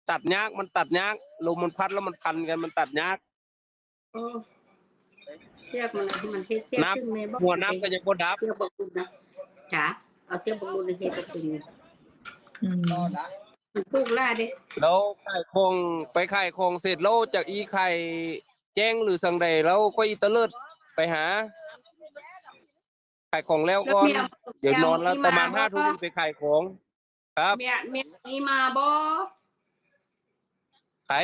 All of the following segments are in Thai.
ตัดยากมันตัดยากลมมันพัดแล้วมันพันกันมันตัดยากเชือกมันอะไรที่มันเชือกขึ้นเมย์บอกหัวน้ำก็ยังบ่ดับเชือกบกุลนะจ๋าเอาเชือกบกุลในเฮตบกุลมันพูกล่าเด้แล้วไข่คงไปไข่คงเสร็จแล้วจากอีไข่แจ้งหรือสังใดแล้วก็อีตะเลิดไปหาไข่ของแล้วก่อนเดี๋ยวนอนแล้วประมาณ5 ทุ่มไปไข่ของครับเมียอีมาบ่ไข่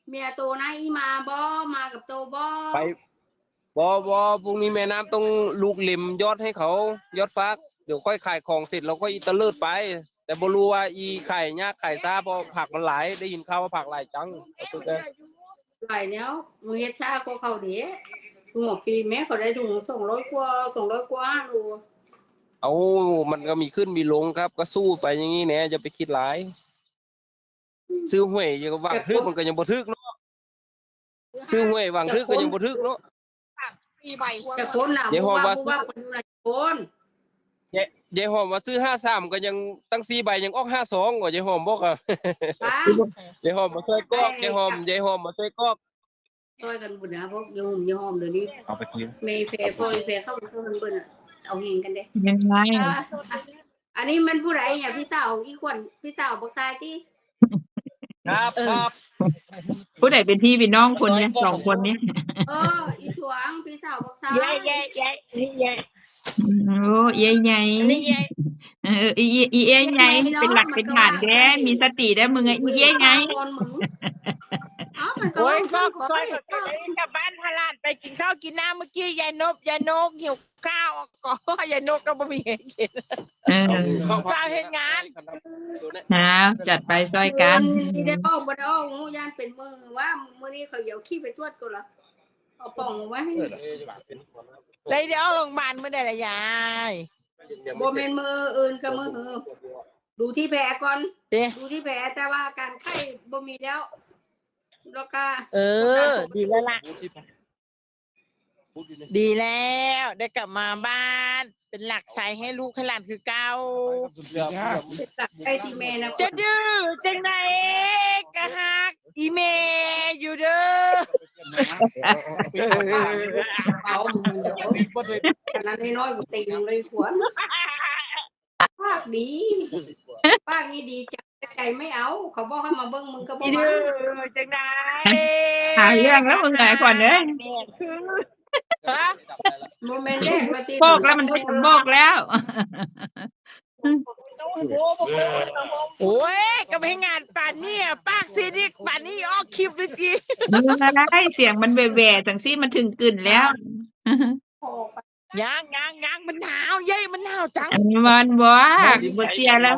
เมียโตนะอีมาบ่มากับโตบ่ไปบ่พรุ่งนี้แม่น้ำต้องลูกลิมยอดให้เขายอดฟักเดี๋ยวค่อยไข่ของเสร็จเราก็อีตะเลิดไปแต่บ่รู้ว่าอีไข่ยากไข่ซาเพราะผักมันหลายได้ยินข่าวว่าผักหลายจังหลายแล้วมือเฮ็ดชาก็เขาเด้ถุงหมกฟรีแม่เขาได้ถุง200 กว่าดูเอามันก็มีขึ้นมีลงครับก็สู้ไปอย่างนี้เนี่ยจะไปคิดหลายซื้อหวยยังวางทึกมันก็ยังบ่ทึกเนาะซื้อหวยวางทึกก็ยังบ่ทึกเนาะแต่คนน่ะว่าเป็นอะไรคนยายหอมว่าซื้อ53ก็ยังตั้ง4 ใบยังออก52ก็ยายหอมบอกอ่ะยายหอมมาช่วยกอกยายหอมมาช่วยกอกช่วยกันบุญนะพวกยหอมเดี๋ยวนี้เอาไปกินเมย์เฟย์พ่อเฟย์เข้ากันเบิ่นเอาเฮงกันเด้ยังไงอันนี้มันผู้ใดเนี่ยพี่สาวอีกคนพี่สาวบอกทรายที่ครับผู้ใดเป็นพี่เป็นน้องคนเนี่ย2 คนนี้อีสวงพี่สาวบอกทรายนี่ยายโอ้ยายใหญ่นี่ยายอีเอ้ยใหญ่เป็นหลักเป็นฐานแกมีสติได้มึงไงอีเอ้ยใหญ่โอ้ยก็ซอยกับบ้านพลาดไปกินข้าวกินน้ำเมื่อกี้ยายนกหิวข้าวก็ยายนกก็บ่มีให้กินข้าวเฮ็ดงานนะจัดไปซอยกันได้ออกบ่ได้ออกงูย่านเป็นมือว่ามื้อนี้เขาเหยียวขี้ไปตรวจก่อนล่ะเอาป่องไว้ให้ได้เดี๋ยวโรงพยาบาลมื้อใดล่ะยายบ่แม่นมืออื่นก็มือดูที่แผลก่อนดูที่แผลแต่ว่าการไข้บ่มีแล้วก็ดีแล้วล่ะดีแล้วได้กลับมาบ้านเป็นหลักใช้ให้ลูกให้หลานคือเก่าไอ้ที่แม่นะจะดื้อจังได๋กะฮักอีแม่อยู่เด้อเอาขนาดน้อยๆกูตีมึงเลยขวนปากดีปากนี่ดีใจไม่เอาเขาบอกให้มาเบิ่งมึงก็บ่มาจังได๋หาเรื่องแล้วมึงไงก่อนเด้อโมเมนต์แรกมาตีบอกแล้วมันบอกแล้วโอ้ยก็ไม่งานป่านนี้ปากซีดิป่านนี้ออกคลิปเลยจีมึงอะไรเสียงมันแหว่ๆจังซี่มันถึงกึ่นแล้วยังมันหนาวเย้ยมันหนาวจังมันบ่เสียแล้ว